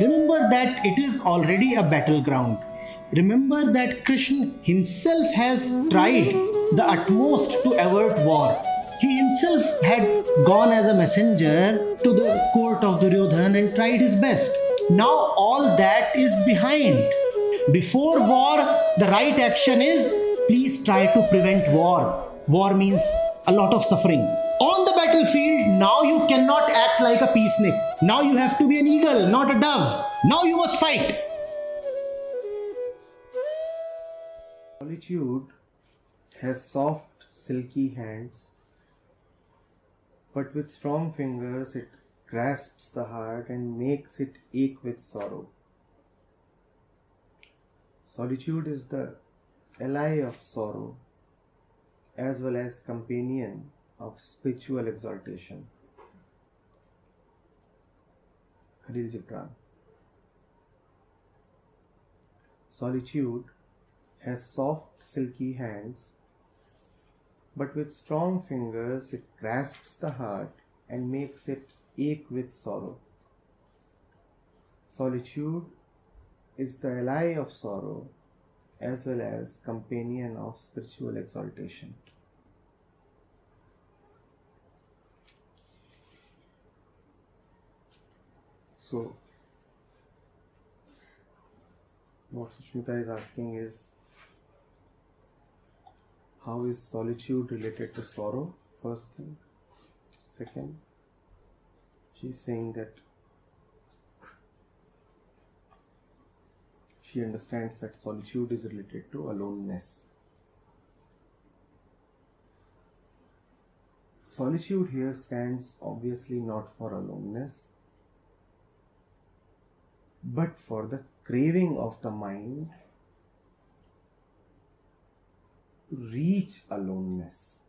Remember that it is already a battleground. Remember that Krishna himself has tried the utmost to avert war. He himself had gone as a messenger to the court of Duryodhan and tried his best. Now all that is behind. Before war, the right action is please try to prevent war. War means a lot of suffering. On the battlefield, now you cannot act like a peacenik. Now you have to be an eagle, not a dove. Now you must fight. Solitude has soft, silky hands, but with strong fingers it grasps the heart and makes it ache with sorrow. Solitude is the ally of sorrow as well as companion of spiritual exaltation. Khalil Gibran. Solitude has soft, silky hands, but with strong fingers it grasps the heart and makes it ache with sorrow. Solitude is the ally of sorrow as well as companion of spiritual exaltation. So, what Sushmita is asking is, how is solitude related to sorrow? First thing. Second, she's saying that she understands that solitude is related to aloneness. Solitude here stands obviously not for aloneness, but for the craving of the mind to reach aloneness.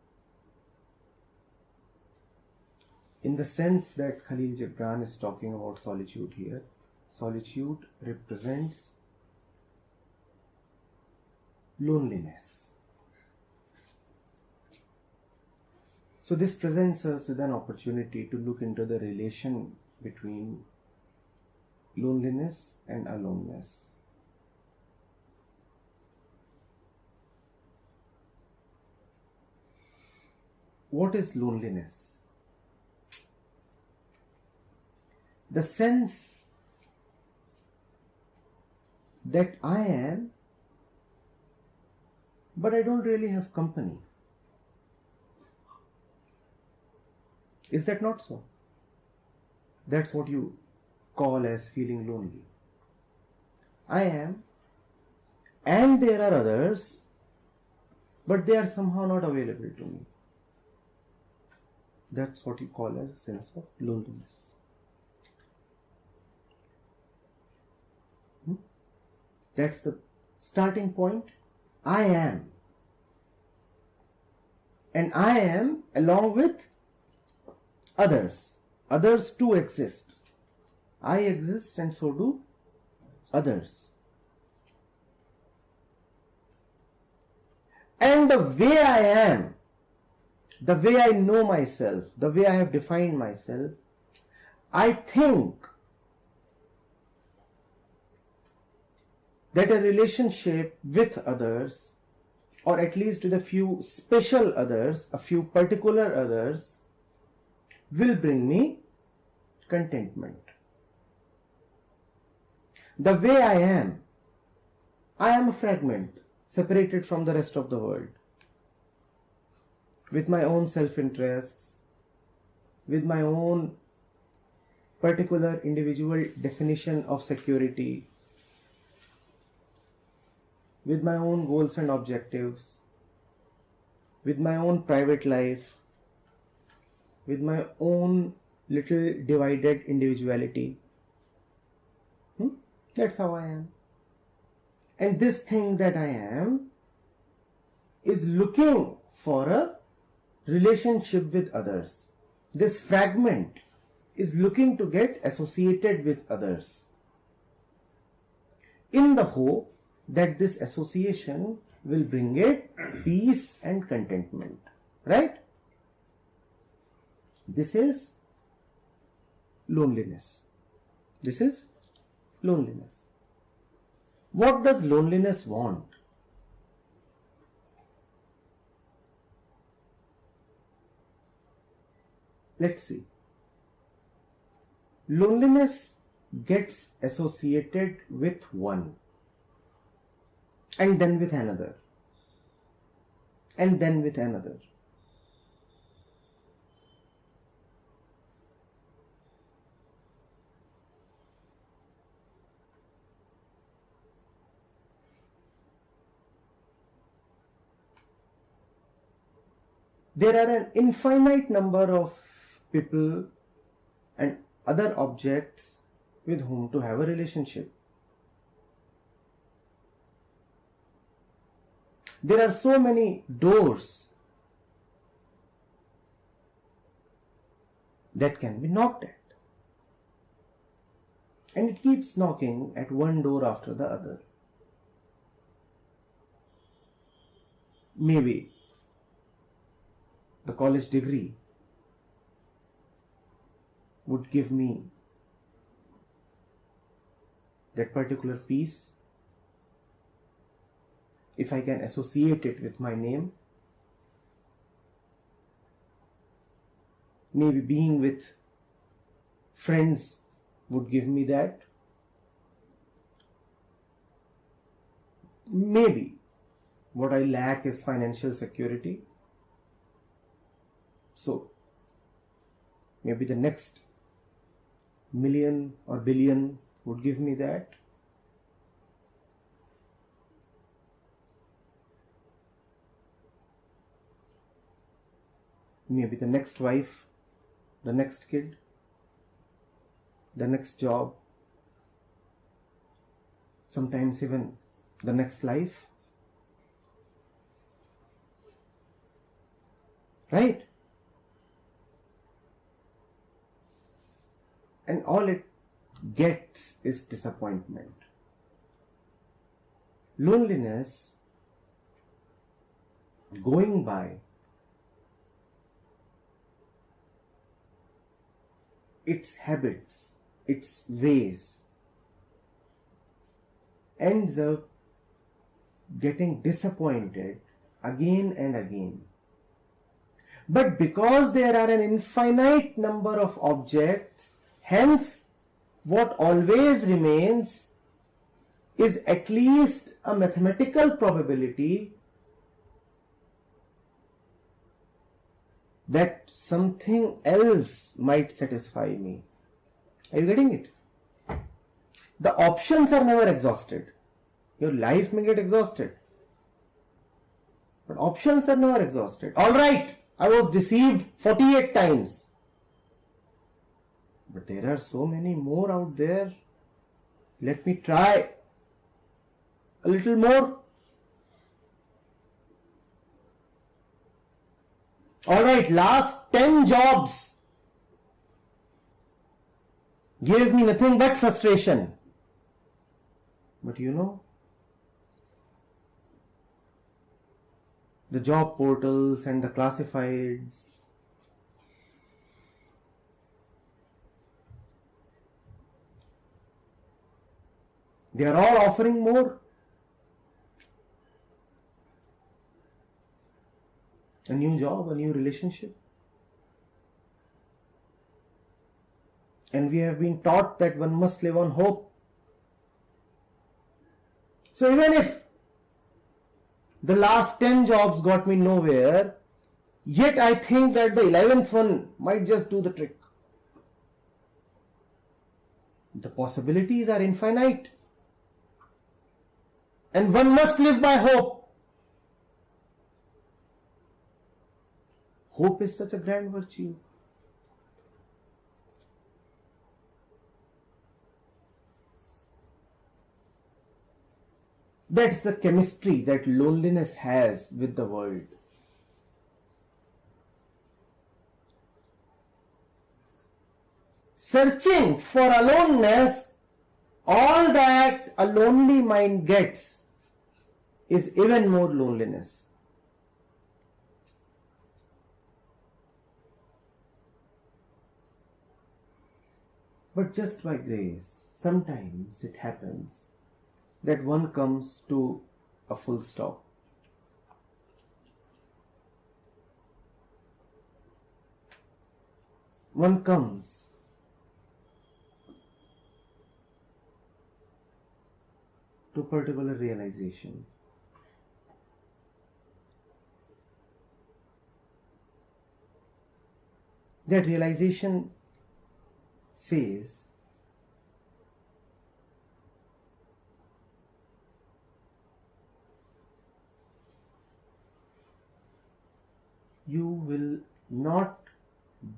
In the sense that Khalil Gibran is talking about solitude here, solitude represents loneliness. So this presents us with an opportunity to look into the relation between loneliness and aloneness. What is loneliness? The sense that I am, but I don't really have company. Is that not so? That's what you call as feeling lonely. I am, and there are others, but they are somehow not available to me. That's what you call as a sense of loneliness. That's the starting point. I am. And I am along with others. Others too exist. I exist and so do others. And the way I am, the way I know myself, the way I have defined myself, I think that a relationship with others, or at least with a few special others, a few particular others, will bring me contentment. The way I am a fragment separated from the rest of the world, with my own self-interests, with my own particular individual definition of security, with my own goals and objectives, with my own private life, with my own little divided individuality. That's how I am. And this thing that I am is looking for a relationship with others. This fragment is looking to get associated with others, in the hope that this association will bring it peace and contentment. Right? This is loneliness. This is Loneliness. What does loneliness want? Let's see. Loneliness gets associated with one, and then with another, and then with another. There are an infinite number of people and other objects with whom to have a relationship. There are so many doors that can be knocked at. And it keeps knocking at one door after the other. Maybe the college degree would give me that particular peace if I can associate it with my name. Maybe being with friends would give me that. Maybe what I lack is financial security. So maybe the next million or billion would give me that. Maybe the next wife, the next kid, the next job, sometimes even the next life. Right? And all it gets is disappointment. Loneliness, going by its habits, its ways, ends up getting disappointed again and again. But because there are an infinite number of objects, hence what always remains is at least a mathematical probability that something else might satisfy me. Are you getting it? The options are never exhausted. Your life may get exhausted, but options are never exhausted. Alright, I was deceived 48 times. But there are so many more out there. Let me try a little more. Alright, last 10 jobs gave me nothing but frustration. But you know, the job portals and the classifieds, they are all offering more. A new job, a new relationship. And we have been taught that one must live on hope. So even if the last 10 jobs got me nowhere, yet I think that the 11th one might just do the trick. The possibilities are infinite. And one must live by hope. Hope is such a grand virtue. That's the chemistry that loneliness has with the world. Searching for aloneness, all that a lonely mind gets is even more loneliness. But just by grace, sometimes it happens that one comes to a full stop. One comes to a particular realization. That realization says, you will not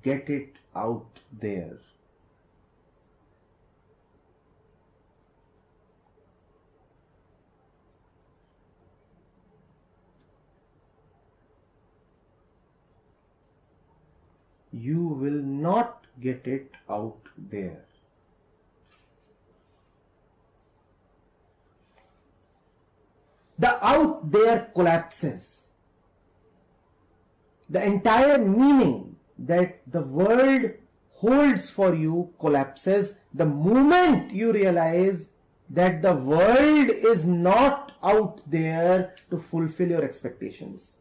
get it out there. You will not get it out there. The out there collapses. The entire meaning that the world holds for you collapses the moment you realize that the world is not out there to fulfill your expectations.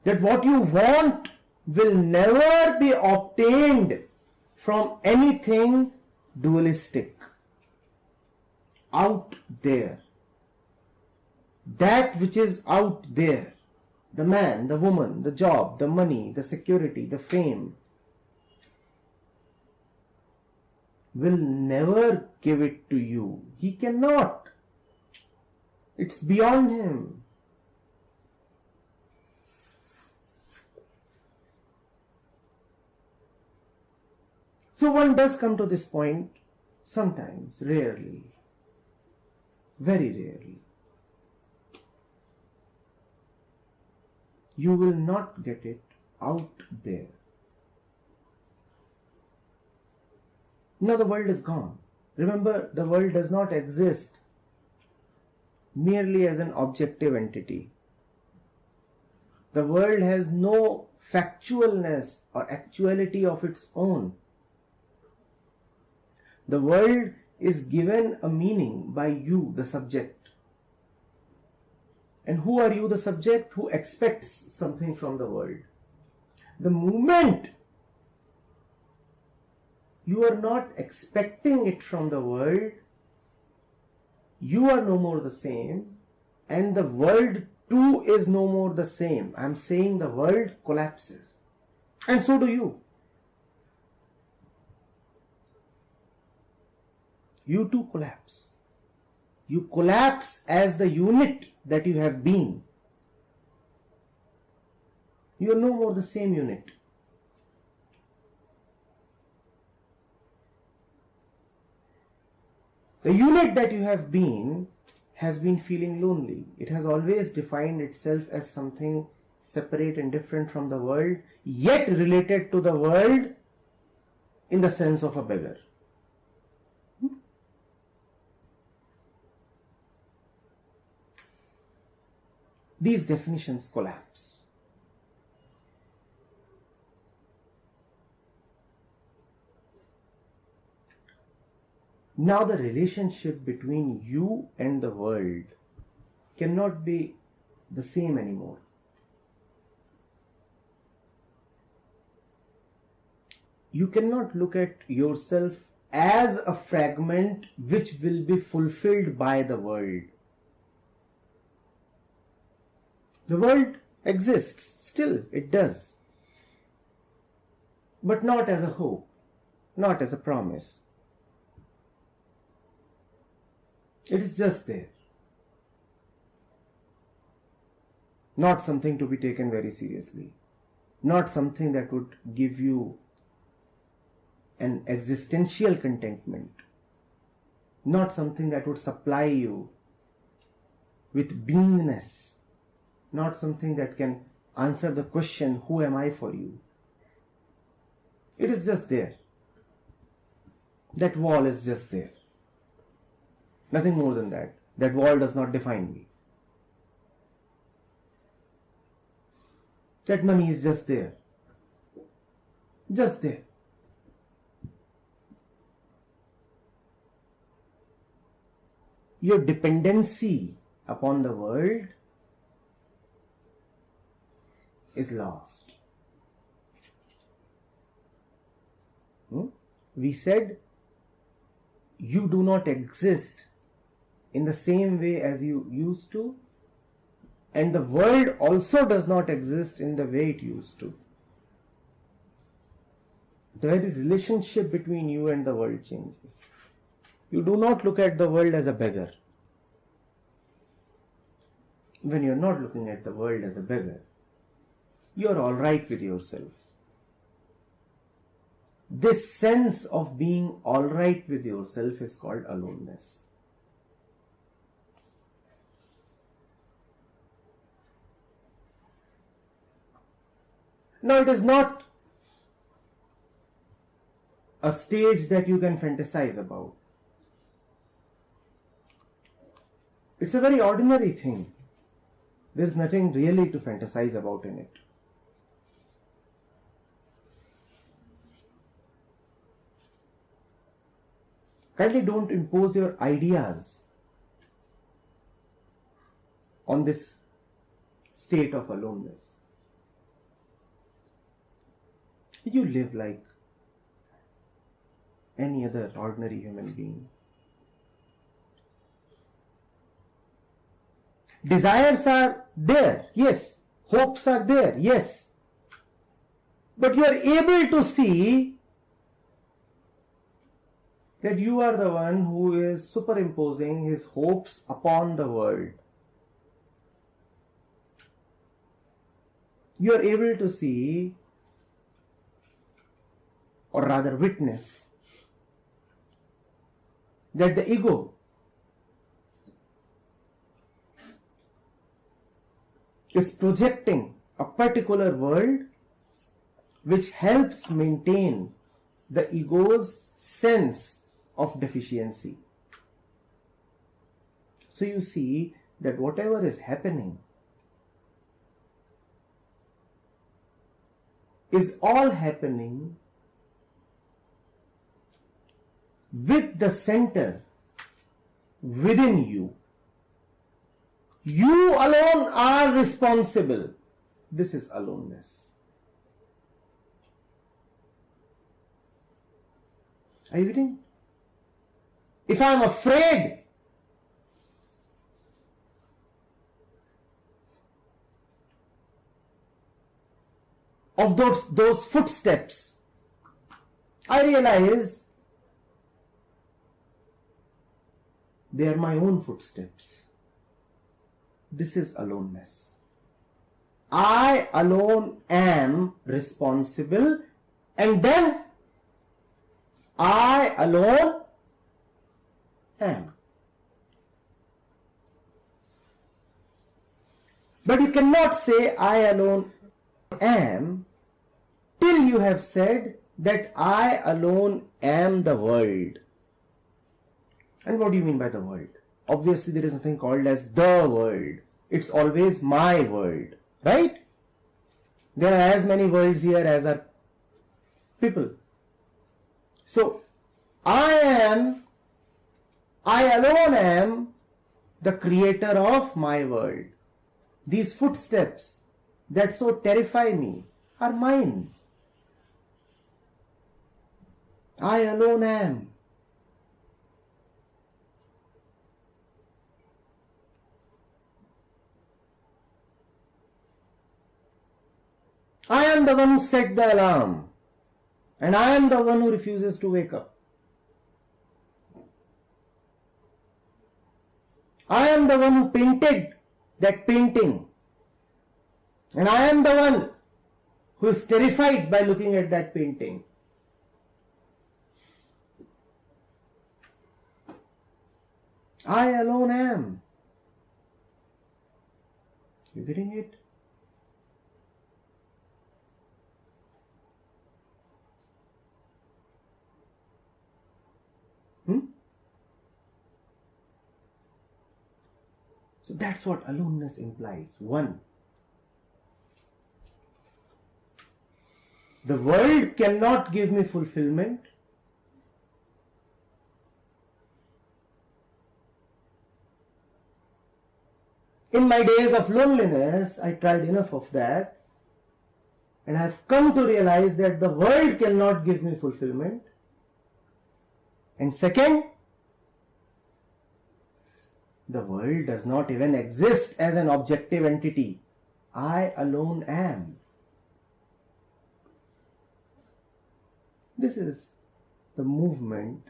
That what you want will never be obtained from anything dualistic. Out there. That which is out there. The man, the woman, the job, the money, the security, the fame, will never give it to you. He cannot. It's beyond him. So one does come to this point sometimes, rarely, very rarely. You will not get it out there. Now the world is gone. Remember, the world does not exist merely as an objective entity. The world has no factualness or actuality of its own. The world is given a meaning by you, the subject. And who are you, the subject? Who expects something from the world. The moment you are not expecting it from the world, you are no more the same, and the world too is no more the same. I am saying the world collapses. And so do you. You too collapse. You collapse as the unit that you have been. You are no more the same unit. The unit that you have been has been feeling lonely. It has always defined itself as something separate and different from the world, yet related to the world in the sense of a beggar. These definitions collapse. Now the relationship between you and the world cannot be the same anymore. You cannot look at yourself as a fragment which will be fulfilled by the world. The world exists, still it does, but not as a hope, not as a promise. It is just there, not something to be taken very seriously, not something that would give you an existential contentment, not something that would supply you with beingness, not something that can answer the question, who am I for you? It is just there. That wall is just there. Nothing more than that. That wall does not define me. That money is just there. Just there. your dependency upon the world is lost. We said you do not exist in the same way as you used to, and the world also does not exist in the way it used to. The very relationship between you and the world changes. You do not look at the world as a beggar. When you are not looking at the world as a beggar, you are all right with yourself. This sense of being all right with yourself is called aloneness. Now, it is not a stage that you can fantasize about. It's a very ordinary thing. There is nothing really to fantasize about in it. Kindly don't impose your ideas on this state of aloneness. You live like any other ordinary human being. Desires are there, yes. Hopes are there, yes. But you are able to see that you are the one who is superimposing his hopes upon the world. You are able to see, or rather witness, that the ego is projecting a particular world which helps maintain the ego's sense of deficiency. So you see that whatever is happening is all happening with the center within you. You alone are responsible. This is aloneness. Are you getting? If I am afraid of those footsteps, I realize they are my own footsteps. This is aloneness. I alone am responsible, and then I alone am. But you cannot say I alone am till you have said that I alone am the world. And what do you mean by the world? Obviously there is nothing called as the world. It's always my world, right? There are as many worlds here as are people. So I alone am the creator of my world. These footsteps that so terrify me are mine. I alone am. I am the one who set the alarm, and I am the one who refuses to wake up. I am the one who painted that painting, and I am the one who is terrified by looking at that painting. I alone am. You getting it? So that's what aloneness implies. One, the world cannot give me fulfillment. In my days of loneliness, I tried enough of that, and I have come to realize that the world cannot give me fulfillment. And second, the world does not even exist as an objective entity. I alone am. This is the movement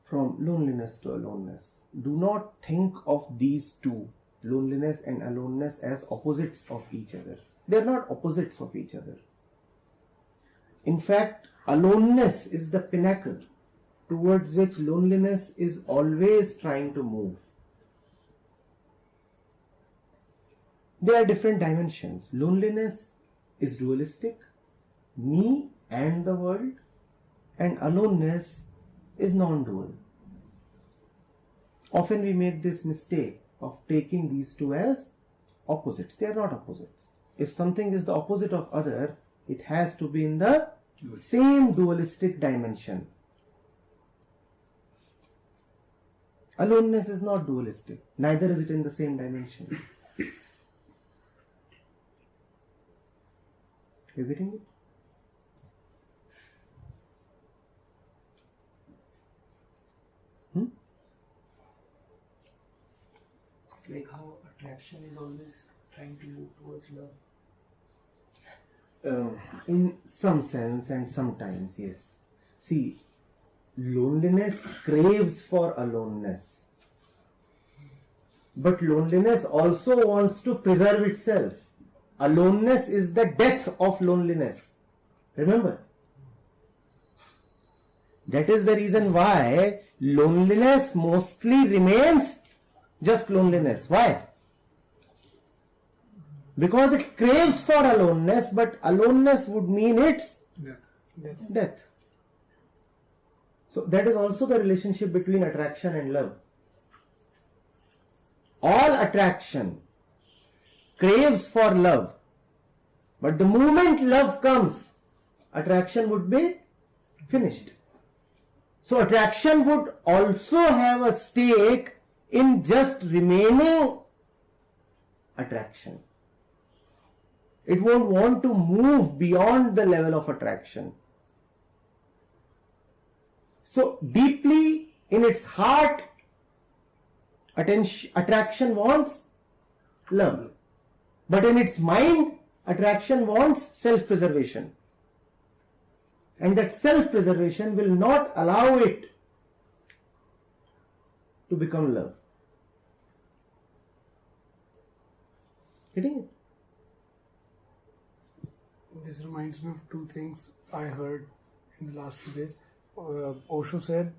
from loneliness to aloneness. Do not think of these two, loneliness and aloneness, as opposites of each other. They are not opposites of each other. In fact, aloneness is the pinnacle towards which loneliness is always trying to move. There are different dimensions. Loneliness is dualistic, me and the world, and aloneness is non-dual. Often we make this mistake of taking these two as opposites. They are not opposites. If something is the opposite of other, it has to be in the same dualistic dimension. Aloneness is not dualistic, neither is it in the same dimension. You getting it? It's like how attraction is always trying to move towards love. In some sense and sometimes, yes. See, loneliness craves for aloneness. But loneliness also wants to preserve itself. Aloneness is the death of loneliness. Remember? That is the reason why loneliness mostly remains just loneliness. Why? Because it craves for aloneness, but aloneness would mean its death. So that is also the relationship between attraction and love. All attraction craves for love, but the moment love comes, attraction would be finished. So attraction would also have a stake in just remaining attraction. It won't want to move beyond the level of attraction. So deeply in its heart, attraction wants love. But in its mind, attraction wants self-preservation. And that self-preservation will not allow it to become love. Getting it? This reminds me of two things I heard in the last few days. Osho said,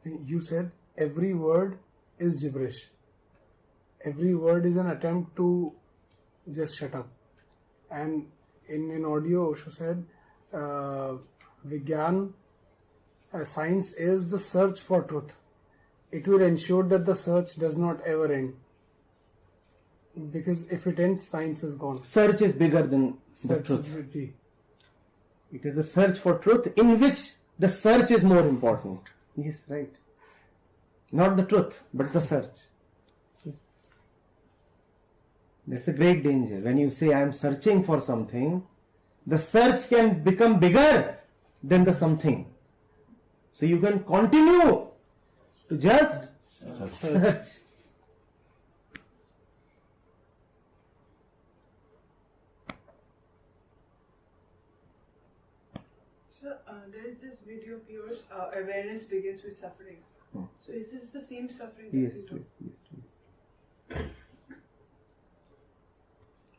you said every word is gibberish. Every word is an attempt to just shut up. And in an audio, Osho said, Vigyan, science is the search for truth. It will ensure that the search does not ever end. Because if it ends, science is gone. Search is bigger than the truth. It is a search for truth in which the search is more important. Yes, right. Not the truth, but the search. Yes. That's a great danger. When you say, I am searching for something, the search can become bigger than the something. So you can continue to just search. So there is this video of yours, awareness begins with suffering. So is this the same suffering? Yes.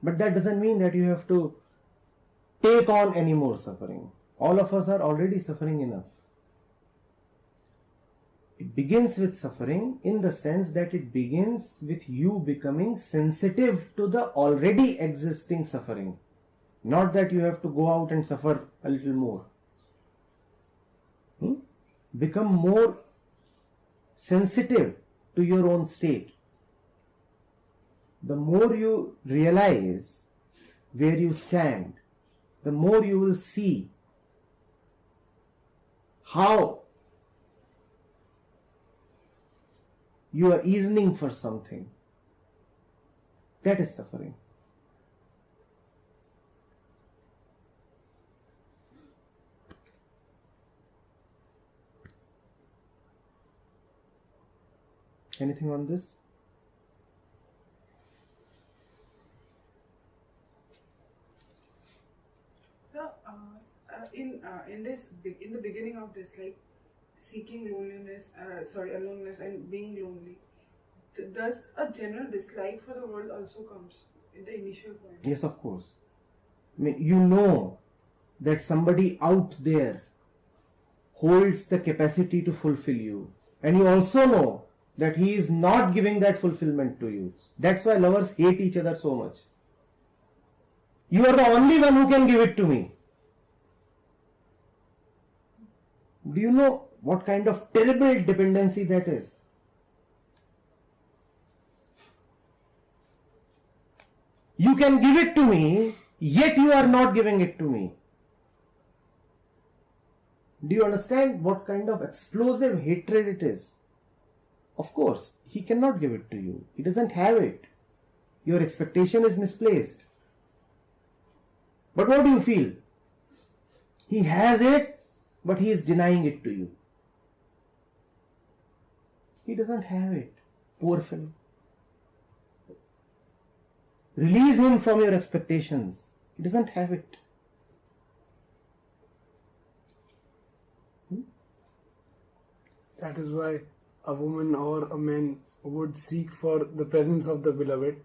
But that doesn't mean that you have to take on any more suffering. All of us are already suffering enough. It begins with suffering in the sense that it begins with you becoming sensitive to the already existing suffering. Not that you have to go out and suffer a little more. Become more sensitive to your own state. The more you realize where you stand, the more you will see how You are yearning for something. That is suffering. Anything on this? So, in the beginning of this, like seeking aloneness and being lonely, does a general dislike for the world also comes in the initial point? Yes, of course. I mean, you know that somebody out there holds the capacity to fulfill you, and you also know that he is not giving that fulfillment to you. That's why lovers hate each other so much. You are the only one who can give it to me. Do you know what kind of terrible dependency that is? You can give it to me, yet you are not giving it to me. Do you understand what kind of explosive hatred it is? Of course, he cannot give it to you. He doesn't have it. Your expectation is misplaced. But what do you feel? He has it, but he is denying it to you. He doesn't have it. Poor fellow. Release him from your expectations. He doesn't have it. That is why a woman or a man would seek for the presence of the beloved.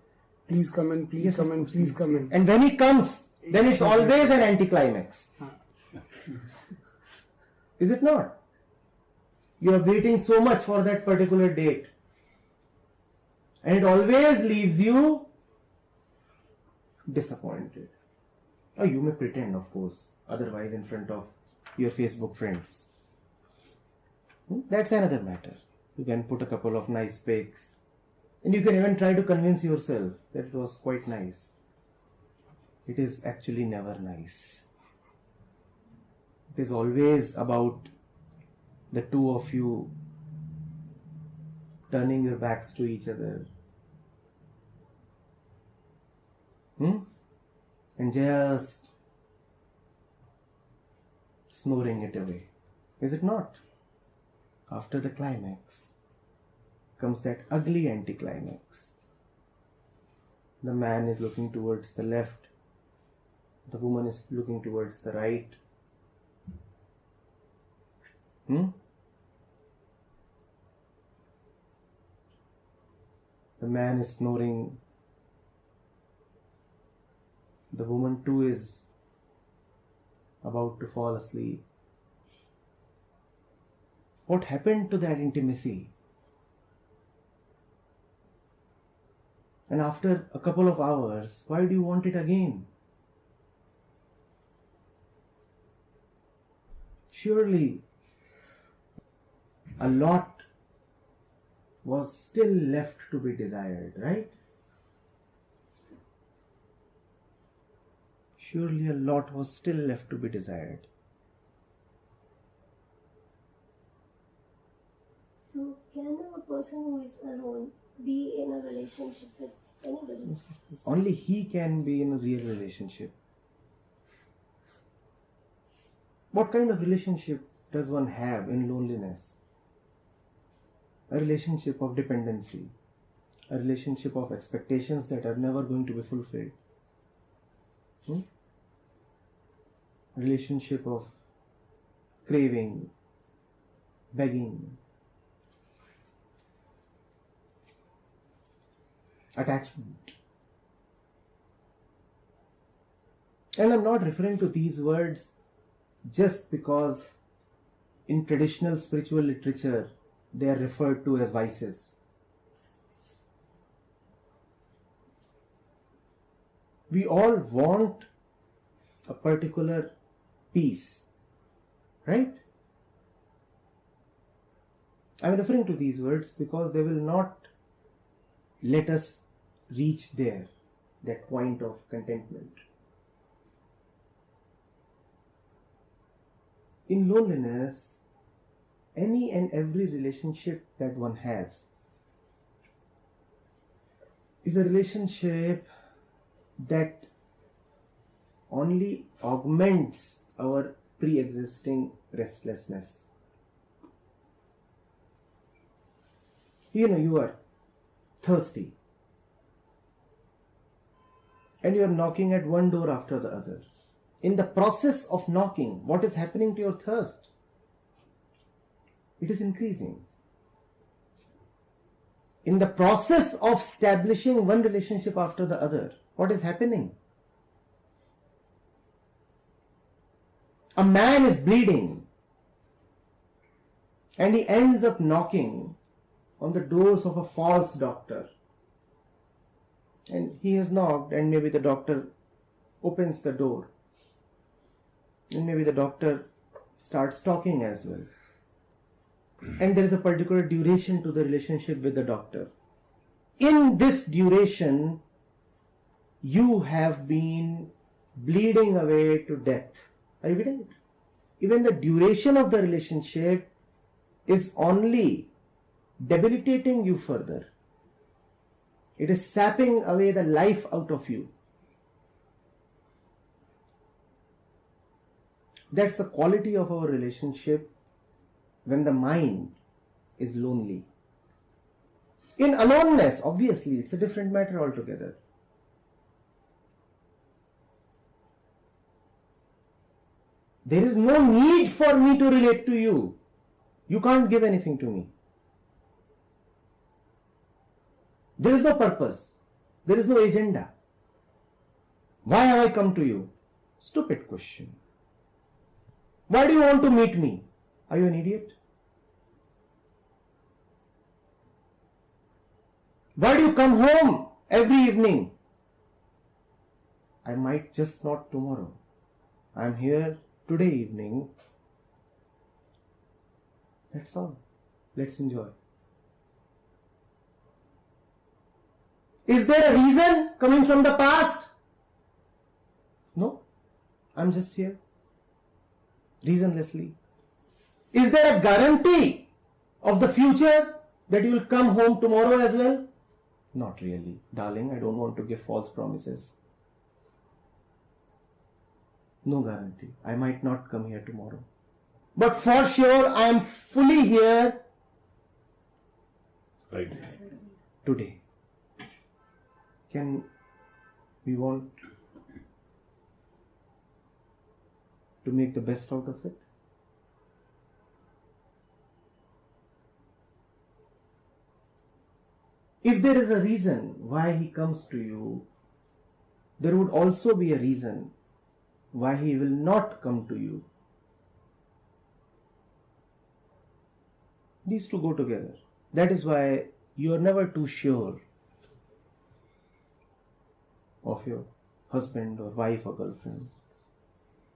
Please come in, please Yes, come of in, course, please yes, come yes. in. And when he comes, then it's So always an anticlimax. Is it not? You are waiting so much for that particular date. And it always leaves you disappointed. Or you may pretend, of course, otherwise in front of your Facebook friends. That's another matter. You can put a couple of nice pics. And you can even try to convince yourself that it was quite nice. It is actually never nice. It is always about the two of you turning your backs to each other. And just snoring it away. Is it not? After the climax comes that ugly anticlimax. The man is looking towards the left. The woman is looking towards the right. The man is snoring. The woman too is about to fall asleep. What happened to that intimacy? And after a couple of hours, why do you want it again? Surely a lot was still left to be desired, right? Surely a lot was still left to be desired. So, can a person who is alone be in a relationship with anybody? Only he can be in a real relationship. What kind of relationship does one have in loneliness? A relationship of dependency, a relationship of expectations that are never going to be fulfilled. Relationship of craving, begging, attachment. And I'm not referring to these words just because in traditional spiritual literature they are referred to as vices. We all want a particular peace, right? I'm referring to these words because they will not let us reach there, that point of contentment. In loneliness, any and every relationship that one has is a relationship that only augments our pre-existing restlessness. You are thirsty and you are knocking at one door after the other. In the process of knocking, what is happening to your thirst? It is increasing. In the process of establishing one relationship after the other, what is happening? A man is bleeding and he ends up knocking on the doors of a false doctor. And he has knocked, and maybe the doctor opens the door. And maybe the doctor starts talking as well. And there is a particular duration to the relationship with the doctor. In this duration, you have been bleeding away to death. Are you getting it? Even the duration of the relationship is only debilitating you further. It is sapping away the life out of you. That's the quality of our relationship when the mind is lonely. In aloneness, obviously, it's a different matter altogether. There is no need for me to relate to you. You can't give anything to me. There is no purpose. There is no agenda. Why have I come to you? Stupid question. Why do you want to meet me? Are you an idiot? Why do you come home every evening? I might just not tomorrow. I am here today evening. That's all. Let's enjoy. Is there a reason coming from the past? No. I'm just here. Reasonlessly. Is there a guarantee of the future that you will come home tomorrow as well? Not really. Darling, I don't want to give false promises. No guarantee. I might not come here tomorrow. But for sure, I am fully here Right. today. Can we want to make the best out of it? If there is a reason why he comes to you, there would also be a reason why he will not come to you. These two go together. That is why you are never too sure of your husband or wife or girlfriend.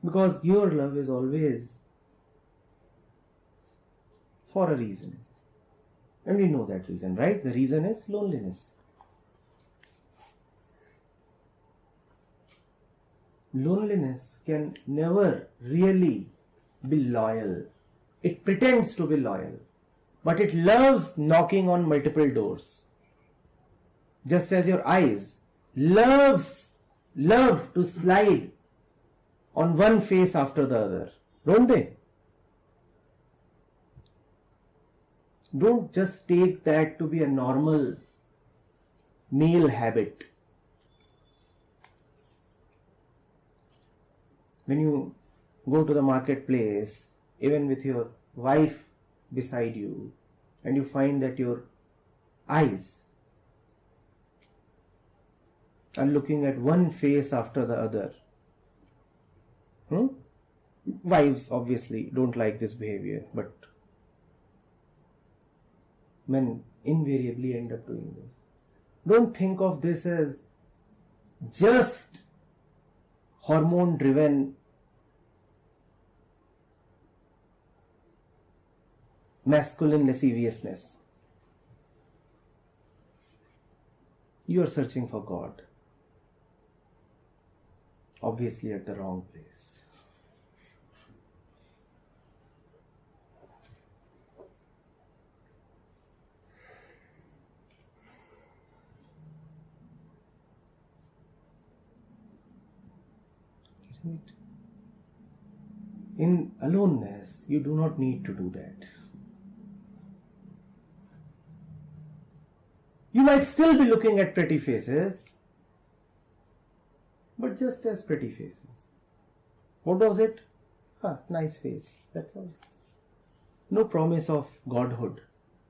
Because your love is always for a reason. And we know that reason, right? The reason is loneliness. Loneliness can never really be loyal. It pretends to be loyal, but it loves knocking on multiple doors. Just as your eyes love to slide on one face after the other, don't they? Don't just take that to be a normal male habit. When you go to the marketplace, even with your wife beside you, and you find that your eyes are looking at one face after the other. Wives obviously don't like this behavior, but men invariably end up doing this. Don't think of this as just hormone driven masculine lasciviousness. You are searching for God. Obviously at the wrong place. Right? In aloneness, you do not need to do that. You might still be looking at pretty faces, but just as pretty faces. What was it? Nice face. That's all. No promise of godhood.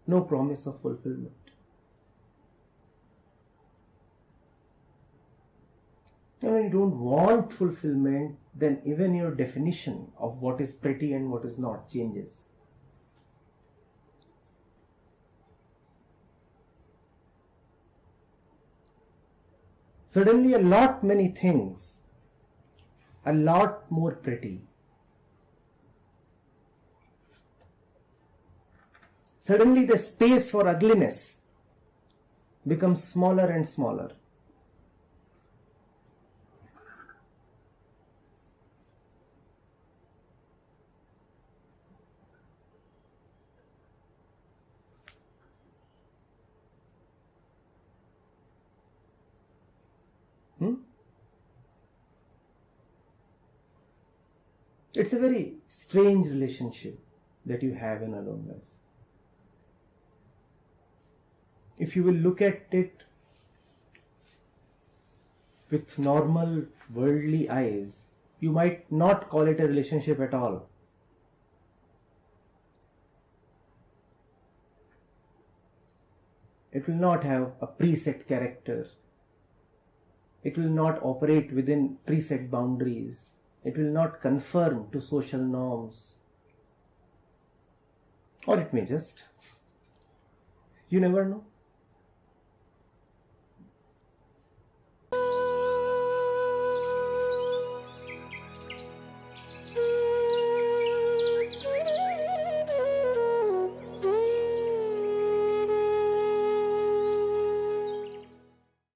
No promise of fulfillment. And when you don't want fulfillment, then even your definition of what is pretty and what is not changes. Suddenly many things, a lot more pretty. Suddenly the space for ugliness becomes smaller and smaller. It's a very strange relationship that you have in aloneness. If you will look at it with normal worldly eyes, you might not call it a relationship at all. It will not have a preset character. It will not operate within preset boundaries. It will not conform to social norms. Or it may just. You never know.